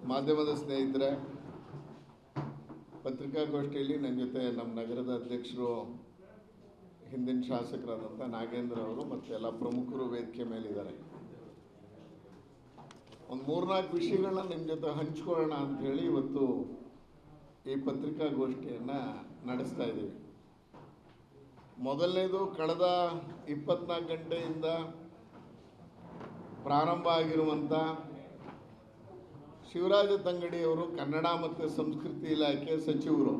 ಮಾಧ್ಯಮದ ಸ್ನೇಹಿತರೆ, ಪತ್ರಿಕಾಗೋಷ್ಠಿಯಲ್ಲಿ ನನ್ನ ಜೊತೆ ನಮ್ಮ ನಗರದ ಅಧ್ಯಕ್ಷರು ಹಿಂದಿನ ಶಾಸಕರಾದಂಥ ನಾಗೇಂದ್ರ ಅವರು ಮತ್ತು ಎಲ್ಲ ಪ್ರಮುಖರು ವೇದಿಕೆ ಮೇಲಿದ್ದಾರೆ. ಒಂದು 3-4 ವಿಷಯಗಳನ್ನ ನಿಮ್ಮ ಜೊತೆ ಹಂಚ್ಕೊಳ್ಳೋಣ ಅಂಥೇಳಿ ಇವತ್ತು ಈ ಪತ್ರಿಕಾಗೋಷ್ಠಿಯನ್ನು ನಡೆಸ್ತಾ ಇದ್ದೀವಿ. ಮೊದಲನೇದು, ಕಳೆದ 24 ಗಂಟೆಯಿಂದ ಪ್ರಾರಂಭ ಆಗಿರುವಂಥ ಶಿವರಾಜ ತಂಗಡಿಯವರು ಕನ್ನಡ ಮತ್ತು ಸಂಸ್ಕೃತಿ ಇಲಾಖೆ ಸಚಿವರು.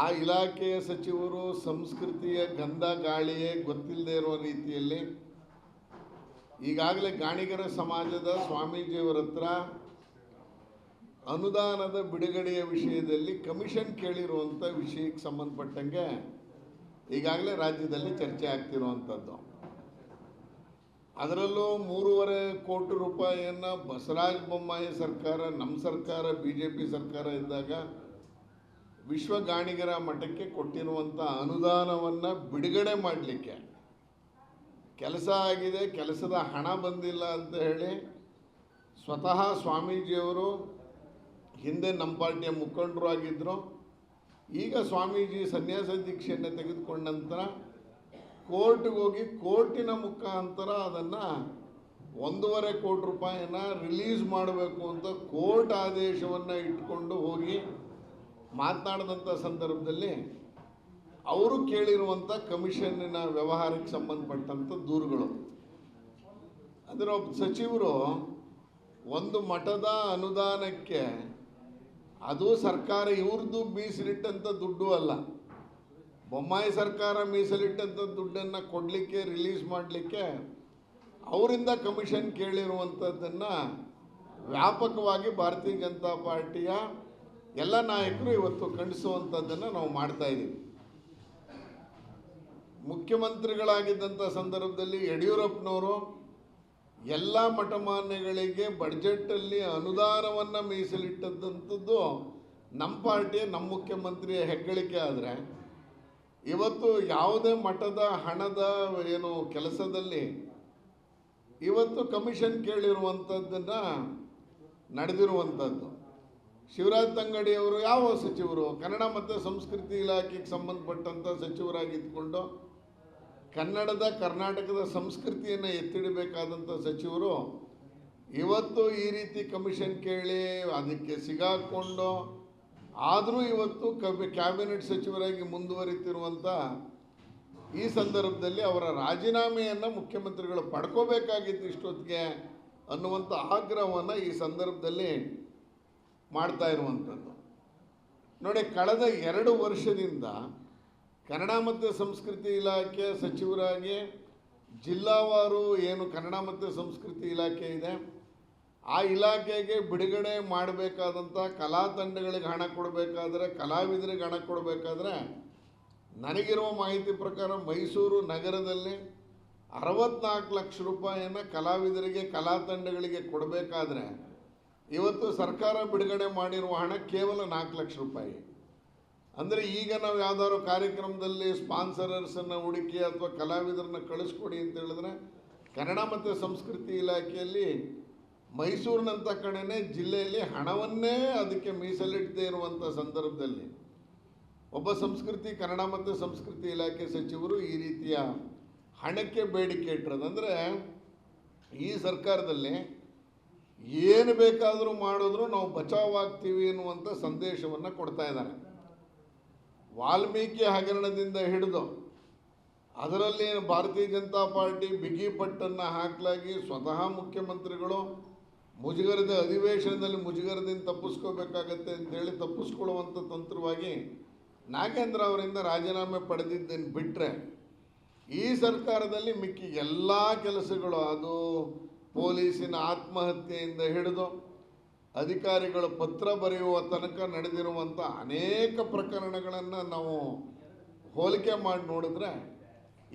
ಆ ಇಲಾಖೆಯ ಸಚಿವರು ಸಂಸ್ಕೃತಿಯ ಗಂಧ ಗಾಳಿಯೇ ಗೊತ್ತಿಲ್ಲದೆ ಇರುವ ರೀತಿಯಲ್ಲಿ ಈಗಾಗಲೇ ಗಾಣಿಗರ ಸಮಾಜದ ಸ್ವಾಮೀಜಿಯವರ ಹತ್ರ ಅನುದಾನದ ಬಿಡುಗಡೆಯ ವಿಷಯದಲ್ಲಿ ಕಮಿಷನ್ ಕೇಳಿರುವಂಥ ವಿಷಯಕ್ಕೆ ಸಂಬಂಧಪಟ್ಟಂಗೆ ಈಗಾಗಲೇ ರಾಜ್ಯದಲ್ಲಿ ಚರ್ಚೆ ಆಗ್ತಿರುವಂಥದ್ದು. ಅದರಲ್ಲೂ 3.5 ಕೋಟಿ ರೂಪಾಯಿಯನ್ನು ಬಸವರಾಜ ಬೊಮ್ಮಾಯಿ ಸರ್ಕಾರ, ನಮ್ಮ ಸರ್ಕಾರ, BJP ಸರ್ಕಾರ ಇದ್ದಾಗ ವಿಶ್ವ ಗಾಣಿಗರ ಮಠಕ್ಕೆ ಕೊಟ್ಟಿರುವಂಥ ಅನುದಾನವನ್ನು ಬಿಡುಗಡೆ ಮಾಡಲಿಕ್ಕೆ ಕೆಲಸ ಆಗಿದೆ, ಕೆಲಸದ ಹಣ ಬಂದಿಲ್ಲ ಅಂತ ಹೇಳಿ ಸ್ವತಃ ಸ್ವಾಮೀಜಿಯವರು ಹಿಂದೆ ನಮ್ಮ ಪಾರ್ಟಿಯ ಮುಖಂಡರು ಆಗಿದ್ದರು. ಈಗ ಸ್ವಾಮೀಜಿ ಸನ್ಯಾಸ ದೀಕ್ಷೆಯನ್ನು ತೆಗೆದುಕೊಂಡ ನಂತರ ಕೋರ್ಟ್ಗೆ ಹೋಗಿ ಕೋರ್ಟಿನ ಮುಖಾಂತರ ಅದನ್ನು 1.5 ಕೋಟಿ ರೂಪಾಯಿನ ರಿಲೀಸ್ ಮಾಡಬೇಕು ಅಂತ ಕೋರ್ಟ್ ಆದೇಶವನ್ನು ಇಟ್ಕೊಂಡು ಹೋಗಿ ಮಾತನಾಡಿದಂಥ ಸಂದರ್ಭದಲ್ಲಿ ಅವರು ಕೇಳಿರುವಂಥ ಕಮಿಷನ್ನಿನ ವ್ಯವಹಾರಕ್ಕೆ ಸಂಬಂಧಪಟ್ಟಂಥ ದೂರುಗಳು. ಅದರ ಒಬ್ಬ ಸಚಿವರು ಒಂದು ಮಠದ ಅನುದಾನಕ್ಕೆ, ಅದು ಸರ್ಕಾರ ಇವ್ರದ್ದು ಮೀಸಲಿಟ್ಟಂಥ ದುಡ್ಡು ಅಲ್ಲ, ಬೊಮ್ಮಾಯಿ ಸರ್ಕಾರ ಮೀಸಲಿಟ್ಟಂಥ ದುಡ್ಡನ್ನು ಕೊಡಲಿಕ್ಕೆ, ರಿಲೀಸ್ ಮಾಡಲಿಕ್ಕೆ ಅವರಿಂದ ಕಮಿಷನ್ ಕೇಳಿರುವಂಥದ್ದನ್ನು ವ್ಯಾಪಕವಾಗಿ ಭಾರತೀಯ ಜನತಾ ಪಾರ್ಟಿಯ ಎಲ್ಲ ನಾಯಕರು ಇವತ್ತು ಖಂಡಿಸುವಂಥದ್ದನ್ನು ನಾವು ಮಾಡ್ತಾಯಿದ್ದೀವಿ. ಮುಖ್ಯಮಂತ್ರಿಗಳಾಗಿದ್ದಂಥ ಸಂದರ್ಭದಲ್ಲಿ ಯಡಿಯೂರಪ್ಪನವರು ಎಲ್ಲ ಮಠಮಾನ್ಯಗಳಿಗೆ ಬಡ್ಜೆಟಲ್ಲಿ ಅನುದಾನವನ್ನು ಮೀಸಲಿಟ್ಟಂಥದ್ದು ನಮ್ಮ ಪಾರ್ಟಿಯ, ನಮ್ಮ ಮುಖ್ಯಮಂತ್ರಿಯ ಹೆಗ್ಗಳಿಕೆ. ಆದರೆ ಇವತ್ತು ಯಾವುದೇ ಮಠದ ಹಣದ ಕೆಲಸದಲ್ಲಿ ಇವತ್ತು ಕಮಿಷನ್ ಕೇಳಿರುವಂಥದ್ದನ್ನು ನಡೆದಿರುವಂಥದ್ದು. ಶಿವರಾಜ ತಂಗಡಿಯವರು ಯಾವ ಸಚಿವರು? ಕನ್ನಡ ಮತ್ತು ಸಂಸ್ಕೃತಿ ಇಲಾಖೆಗೆ ಸಂಬಂಧಪಟ್ಟಂಥ ಸಚಿವರಾಗಿದ್ದುಕೊಂಡು ಕನ್ನಡದ, ಕರ್ನಾಟಕದ ಸಂಸ್ಕೃತಿಯನ್ನು ಎತ್ತಿಡಬೇಕಾದಂಥ ಸಚಿವರು ಇವತ್ತು ಈ ರೀತಿ ಕಮಿಷನ್ ಕೇಳಿ ಅದಕ್ಕೆ ಸಿಗಾಕೊಂಡು ಆದರೂ ಇವತ್ತು ಕ್ಯಾಬಿನೆಟ್ ಸಚಿವರಾಗಿ ಮುಂದುವರಿತಿರುವಂಥ ಈ ಸಂದರ್ಭದಲ್ಲಿ ಅವರ ರಾಜೀನಾಮೆಯನ್ನು ಮುಖ್ಯಮಂತ್ರಿಗಳು ಪಡ್ಕೋಬೇಕಾಗಿತ್ತು ಇಷ್ಟೊತ್ತಿಗೆ ಅನ್ನುವಂಥ ಆಗ್ರಹವನ್ನು ಈ ಸಂದರ್ಭದಲ್ಲಿ ಮಾಡ್ತಾ ಇರುವಂಥದ್ದು. ನೋಡಿ, ಕಳೆದ 2 ವರ್ಷದಿಂದ ಕನ್ನಡ ಮತ್ತು ಸಂಸ್ಕೃತಿ ಇಲಾಖೆ ಸಚಿವರಾಗಿ ಜಿಲ್ಲಾವಾರು ಏನು ಕನ್ನಡ ಮತ್ತು ಸಂಸ್ಕೃತಿ ಇಲಾಖೆ ಇದೆ, ಆ ಇಲಾಖೆಗೆ ಬಿಡುಗಡೆ ಮಾಡಬೇಕಾದಂಥ ಕಲಾ ತಂಡಗಳಿಗೆ ಹಣ ಕೊಡಬೇಕಾದ್ರೆ, ಕಲಾವಿದರಿಗೆ ಹಣ ಕೊಡಬೇಕಾದ್ರೆ, ನನಗಿರುವ ಮಾಹಿತಿ ಪ್ರಕಾರ ಮೈಸೂರು ನಗರದಲ್ಲಿ 64 ಲಕ್ಷ ರೂಪಾಯಿಯನ್ನು ಕಲಾವಿದರಿಗೆ, ಕಲಾ ತಂಡಗಳಿಗೆ ಕೊಡಬೇಕಾದ್ರೆ ಇವತ್ತು ಸರ್ಕಾರ ಬಿಡುಗಡೆ ಮಾಡಿರುವ ಹಣ ಕೇವಲ 4 ಲಕ್ಷ ರೂಪಾಯಿ. ಅಂದರೆ ಈಗ ನಾವು ಯಾವುದಾದ್ರು ಕಾರ್ಯಕ್ರಮದಲ್ಲಿ ಸ್ಪಾನ್ಸರರ್ಸನ್ನು ಹುಡುಕಿ ಅಥವಾ ಕಲಾವಿದರನ್ನ ಕಳಿಸ್ಕೊಡಿ ಅಂತ ಹೇಳಿದ್ರೆ ಕನ್ನಡ ಮತ್ತು ಸಂಸ್ಕೃತಿ ಇಲಾಖೆಯಲ್ಲಿ ಮೈಸೂರಿನಂಥ ಕಡೆನೇ ಜಿಲ್ಲೆಯಲ್ಲಿ ಹಣವನ್ನೇ ಅದಕ್ಕೆ ಮೀಸಲಿಡದೇ ಇರುವಂಥ ಸಂದರ್ಭದಲ್ಲಿ ಒಬ್ಬ ಕನ್ನಡ ಮತ್ತು ಸಂಸ್ಕೃತಿ ಇಲಾಖೆ ಸಚಿವರು ಈ ರೀತಿಯ ಹಣಕ್ಕೆ ಬೇಡಿಕೆ ಇಟ್ಟಿರೋದು. ಅಂದರೆ ಈ ಸರ್ಕಾರದಲ್ಲಿ ಏನು ಬೇಕಾದರೂ ಮಾಡಿದ್ರು ನಾವು ಬಚಾವಾಗ್ತೀವಿ ಎನ್ನುವಂಥ ಸಂದೇಶವನ್ನು ಕೊಡ್ತಾ ಇದ್ದಾರೆ. ವಾಲ್ಮೀಕಿ ಹಗರಣದಿಂದ ಹಿಡಿದು ಅದರಲ್ಲಿ ಭಾರತೀಯ ಜನತಾ ಪಾರ್ಟಿ ಬಿಗಿ ಪಟ್ಟನ್ನು ಹಾಕಲಾಗಿ ಸ್ವತಃ ಮುಖ್ಯಮಂತ್ರಿಗಳು ಮುಜುಗರದ ಅಧಿವೇಶನದಲ್ಲಿ ಮುಜುಗರದಿಂದ ತಪ್ಪಿಸ್ಕೋಬೇಕಾಗತ್ತೆ ಅಂತೇಳಿ ತಪ್ಪಿಸ್ಕೊಳ್ಳುವಂಥ ತಂತ್ರವಾಗಿ ನಾಗೇಂದ್ರ ಅವರಿಂದ ರಾಜೀನಾಮೆ ಪಡೆದಿದ್ದೇನೆ ಬಿಟ್ಟರೆ ಈ ಸರ್ಕಾರದಲ್ಲಿ ಮಿಕ್ಕಿ ಎಲ್ಲ ಕೆಲಸಗಳು, ಅದು ಪೊಲೀಸಿನ ಆತ್ಮಹತ್ಯೆಯಿಂದ ಹಿಡಿದು ಅಧಿಕಾರಿಗಳು ಪತ್ರ ಬರೆಯುವ ತನಕ ನಡೆದಿರುವಂಥ ಅನೇಕ ಪ್ರಕರಣಗಳನ್ನು ನಾವು ಹೋಲಿಕೆ ಮಾಡಿ ನೋಡಿದ್ರೆ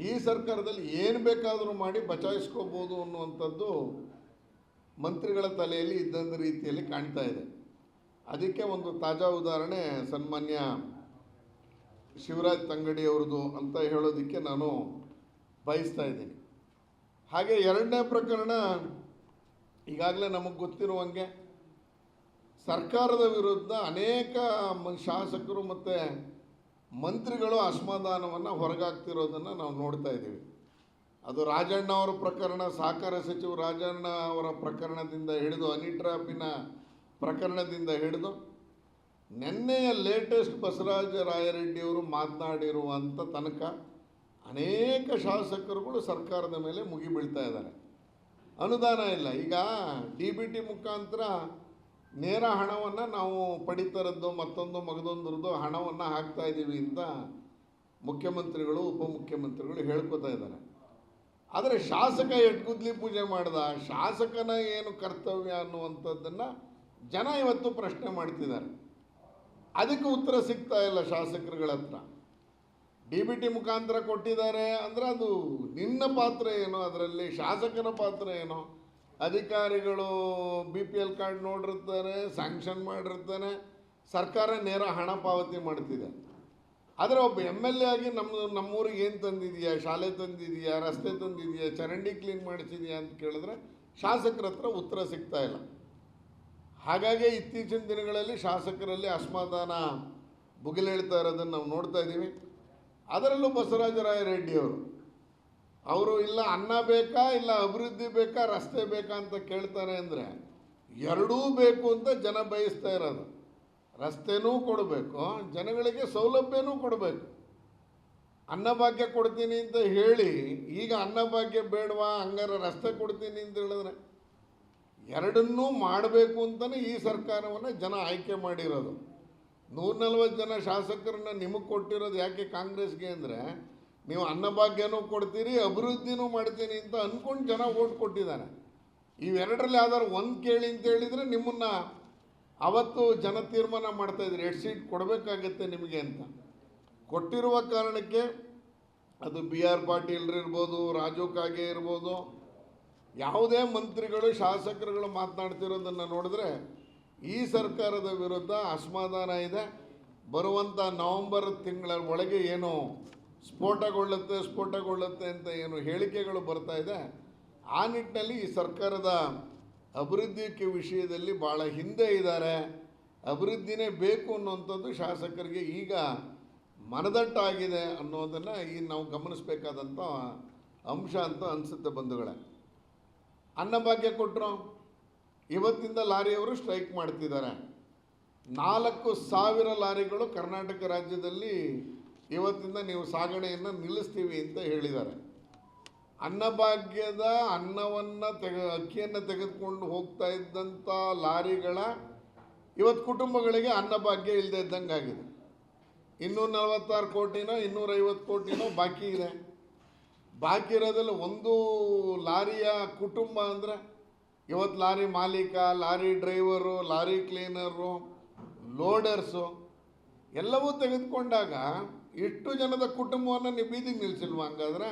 ಈ ಸರ್ಕಾರದಲ್ಲಿ ಏನು ಬೇಕಾದರೂ ಮಾಡಿ ಬಚಾಯಿಸ್ಕೋಬೋದು ಅನ್ನುವಂಥದ್ದು ಮಂತ್ರಿಗಳ ತಲೆಯಲ್ಲಿ ಇದ್ದಂಥ ರೀತಿಯಲ್ಲಿ ಕಾಣ್ತಾ ಇದೆ. ಅದಕ್ಕೆ ಒಂದು ತಾಜಾ ಉದಾಹರಣೆ ಸನ್ಮಾನ್ಯ ಶಿವರಾಜ್ ತಂಗಡಿಯವ್ರದ್ದು ಅಂತ ಹೇಳೋದಕ್ಕೆ ನಾನು ಬಯಸ್ತಾ ಇದ್ದೀನಿ. ಹಾಗೆ ಎರಡನೇ ಪ್ರಕರಣ ಈಗಾಗಲೇ ನಮಗೆ ಗೊತ್ತಿರುವಂಗೆ ಸರ್ಕಾರದ ವಿರುದ್ಧ ಅನೇಕ ಶಾಸಕರು ಮತ್ತು ಮಂತ್ರಿಗಳು ಅಸಮಾಧಾನವನ್ನು ಹೊರಗಾಗ್ತಿರೋದನ್ನು ನಾವು ನೋಡ್ತಾ ಇದ್ದೀವಿ. ಅದು ರಾಜಣ್ಣ ಅವರ ಪ್ರಕರಣ, ಸಹಕಾರ ಸಚಿವ ರಾಜಣ್ಣ ಅವರ ಪ್ರಕರಣದಿಂದ ಹಿಡಿದು, ಹನಿ ಟ್ರ್ಯಾಪಿನ ಪ್ರಕರಣದಿಂದ ಹಿಡಿದು ನಿನ್ನೆಯ ಲೇಟೆಸ್ಟ್ ಬಸವರಾಜ ರಾಯರೆಡ್ಡಿಯವರು ಮಾತನಾಡಿರುವಂಥ ತನಕ ಅನೇಕ ಶಾಸಕರುಗಳು ಸರ್ಕಾರದ ಮೇಲೆ ಮುಗಿಬೀಳ್ತಾ ಇದ್ದಾರೆ. ಅನುದಾನ ಇಲ್ಲ. ಈಗ DBT ಮುಖಾಂತರ ನೇರ ಹಣವನ್ನು ನಾವು ಪಡಿತರದ್ದು ಮತ್ತೊಂದು ಮಗದೊಂದರದ್ದು ಹಣವನ್ನು ಹಾಕ್ತಾ ಇದ್ದೀವಿ ಅಂತ ಮುಖ್ಯಮಂತ್ರಿಗಳು ಉಪಮುಖ್ಯಮಂತ್ರಿಗಳು ಹೇಳ್ಕೊತಾ ಇದ್ದಾರೆ. ಆದರೆ ಶಾಸಕ ಎಟ್ಗುದ್ಲಿ ಪೂಜೆ ಮಾಡ್ದ, ಶಾಸಕನ ಏನು ಕರ್ತವ್ಯ ಅನ್ನುವಂಥದ್ದನ್ನು ಜನ ಇವತ್ತು ಪ್ರಶ್ನೆ ಮಾಡ್ತಿದ್ದಾರೆ. ಅದಕ್ಕೆ ಉತ್ತರ ಸಿಗ್ತಾ ಇಲ್ಲ ಶಾಸಕರುಗಳ ಹತ್ರ. DBT ಮುಖಾಂತರ ಕೊಟ್ಟಿದ್ದಾರೆ ಅಂದರೆ ಅದು ನಿನ್ನ ಪಾತ್ರ ಏನೋ, ಅದರಲ್ಲಿ ಶಾಸಕನ ಪಾತ್ರ ಏನೋ. ಅಧಿಕಾರಿಗಳು BPL ಕಾರ್ಡ್ ನೋಡಿರ್ತಾರೆ, ಸ್ಯಾಂಕ್ಷನ್ ಮಾಡಿರ್ತಾನೆ, ಸರ್ಕಾರ ನೇರ ಹಣ ಪಾವತಿ ಮಾಡ್ತಿದೆ. ಆದರೆ ಒಬ್ಬ MLA ಆಗಿ ನಮ್ಮೂರಿಗೆ ಏನು ತಂದಿದೆಯಾ, ಶಾಲೆ ತಂದಿದೆಯಾ, ರಸ್ತೆ ತಂದಿದೆಯಾ, ಚರಂಡಿ ಕ್ಲೀನ್ ಮಾಡಿಸಿದೆಯಾ ಅಂತ ಕೇಳಿದ್ರೆ ಶಾಸಕರ ಹತ್ರ ಉತ್ತರ ಸಿಗ್ತಾ ಇಲ್ಲ. ಹಾಗಾಗಿ ಇತ್ತೀಚಿನ ದಿನಗಳಲ್ಲಿ ಶಾಸಕರಲ್ಲಿ ಅಸಮಾಧಾನ ಭುಗಿಲೇಳ್ತಾ ಇರೋದನ್ನು ನಾವು ನೋಡ್ತಾ ಇದ್ದೀವಿ. ಅದರಲ್ಲೂ ಬಸವರಾಜ ರಾಯರೆಡ್ಡಿಯವರು ಅವರು ಇಲ್ಲ ಅನ್ನ ಬೇಕಾ, ಇಲ್ಲ ಅಭಿವೃದ್ಧಿ ಬೇಕಾ, ರಸ್ತೆ ಬೇಕಾ ಅಂತ ಕೇಳ್ತಾರೆ. ಅಂದರೆ ಎರಡೂ ಬೇಕು ಅಂತ ಜನ ಬಯಸ್ತಾ ಇರೋದು. ರಸ್ತೆನೂ ಕೊಡಬೇಕು, ಜನಗಳಿಗೆ ಸೌಲಭ್ಯನೂ ಕೊಡಬೇಕು. ಅನ್ನಭಾಗ್ಯ ಕೊಡ್ತೀನಿ ಅಂತ ಹೇಳಿ ಈಗ ಅನ್ನಭಾಗ್ಯ ಬೇಡವಾ, ಹಂಗಾರೆ ರಸ್ತೆ ಕೊಡ್ತೀನಿ ಅಂತ ಹೇಳಿದ್ರೆ ಎರಡನ್ನೂ ಮಾಡಬೇಕು ಅಂತಲೇ ಈ ಸರ್ಕಾರವನ್ನು ಜನ ಆಯ್ಕೆ ಮಾಡಿರೋದು. 140 ಜನ ಶಾಸಕರನ್ನ ನಿಮಗೆ ಕೊಟ್ಟಿರೋದು ಯಾಕೆ ಕಾಂಗ್ರೆಸ್ಗೆ ಅಂದರೆ, ನೀವು ಅನ್ನಭಾಗ್ಯನೂ ಕೊಡ್ತೀರಿ, ಅಭಿವೃದ್ಧಿನೂ ಮಾಡ್ತೀನಿ ಅಂತ ಅಂದ್ಕೊಂಡು ಜನ ಓಟ್ ಕೊಟ್ಟಿದ್ದಾರೆ. ಇವೆರಡರಲ್ಲಿ ಯಾವ್ದಾದ್ರು ಒಂದು ಕೇಳಿ ಅಂತ ಹೇಳಿದರೆ ನಿಮ್ಮನ್ನು ಅವತ್ತು ಜನ ತೀರ್ಮಾನ ಮಾಡ್ತಾಯಿದ್ರು ಎಷ್ಟು ಸೀಟ್ ಕೊಡಬೇಕಾಗತ್ತೆ ನಿಮಗೆ ಅಂತ. ಕೊಟ್ಟಿರುವ ಕಾರಣಕ್ಕೆ ಅದು BR ಪಾಟೀಲ್ರಿರ್ಬೋದು, ರಾಜು ಕಾಗೆ ಇರ್ಬೋದು, ಯಾವುದೇ ಮಂತ್ರಿಗಳು ಶಾಸಕರುಗಳು ಮಾತನಾಡ್ತಿರೋದನ್ನು ನೋಡಿದ್ರೆ ಈ ಸರ್ಕಾರದ ವಿರುದ್ಧ ಅಸಮಾಧಾನ ಇದೆ. ಬರುವಂಥ ನವಂಬರ್ ತಿಂಗಳ ಒಳಗೆ ಏನು ಸ್ಫೋಟಗೊಳ್ಳುತ್ತೆ ಅಂತ ಏನು ಹೇಳಿಕೆಗಳು ಬರ್ತಾ ಇದೆ, ಆ ನಿಟ್ಟಿನಲ್ಲಿ ಈ ಸರ್ಕಾರದ ಅಭಿವೃದ್ಧಿ ವಿಷಯದಲ್ಲಿ ಭಾಳ ಹಿಂದೆ ಇದ್ದಾರೆ. ಅಭಿವೃದ್ಧಿನೇ ಬೇಕು ಅನ್ನುವಂಥದ್ದು ಶಾಸಕರಿಗೆ ಈಗ ಮನದಟ್ಟಾಗಿದೆ ಅನ್ನೋದನ್ನು ಈ ನಾವು ಗಮನಿಸಬೇಕಾದಂಥ ಅಂಶ ಅಂತ ಅನಿಸುತ್ತೆ ಬಂಧುಗಳೇ. ಅನ್ನಭಾಗ್ಯ ಕೊಟ್ಟರು, ಇವತ್ತಿಂದ ಲಾರಿಯವರು ಸ್ಟ್ರೈಕ್ ಮಾಡ್ತಿದ್ದಾರೆ. 4,000 ಲಾರಿಗಳು ಕರ್ನಾಟಕ ರಾಜ್ಯದಲ್ಲಿ ಇವತ್ತಿಂದ ನೀವು ಸಾಗಣೆಯನ್ನು ನಿಲ್ಲಿಸ್ತೀವಿ ಅಂತ ಹೇಳಿದ್ದಾರೆ. ಅನ್ನಭಾಗ್ಯದ ಅನ್ನವನ್ನು ಅಕ್ಕಿಯನ್ನು ತೆಗೆದುಕೊಂಡು ಹೋಗ್ತಾ ಇದ್ದಂಥ ಲಾರಿಗಳ ಇವತ್ತು ಕುಟುಂಬಗಳಿಗೆ ಅನ್ನಭಾಗ್ಯ ಇಲ್ಲದೆ ಇದ್ದಂಗೆ ಆಗಿದೆ. 246 ಕೋಟಿನೋ 250 ಕೋಟಿನೋ ಬಾಕಿ ಇದೆ. ಬಾಕಿ ಇರೋದ್ರಲ್ಲಿ ಒಂದು ಲಾರಿಯ ಕುಟುಂಬ ಅಂದರೆ ಇವತ್ತು ಲಾರಿ ಮಾಲೀಕ, lorry driver, lorry cleaner, loaders ಎಲ್ಲವೂ ತೆಗೆದುಕೊಂಡಾಗ ಇಷ್ಟು ಜನದ ಕುಟುಂಬವನ್ನು ನೀವು ಬೀದಿಗೆ ನಿಲ್ಲಿಸಿಲ್ವ? ಹಂಗಾದ್ರೆ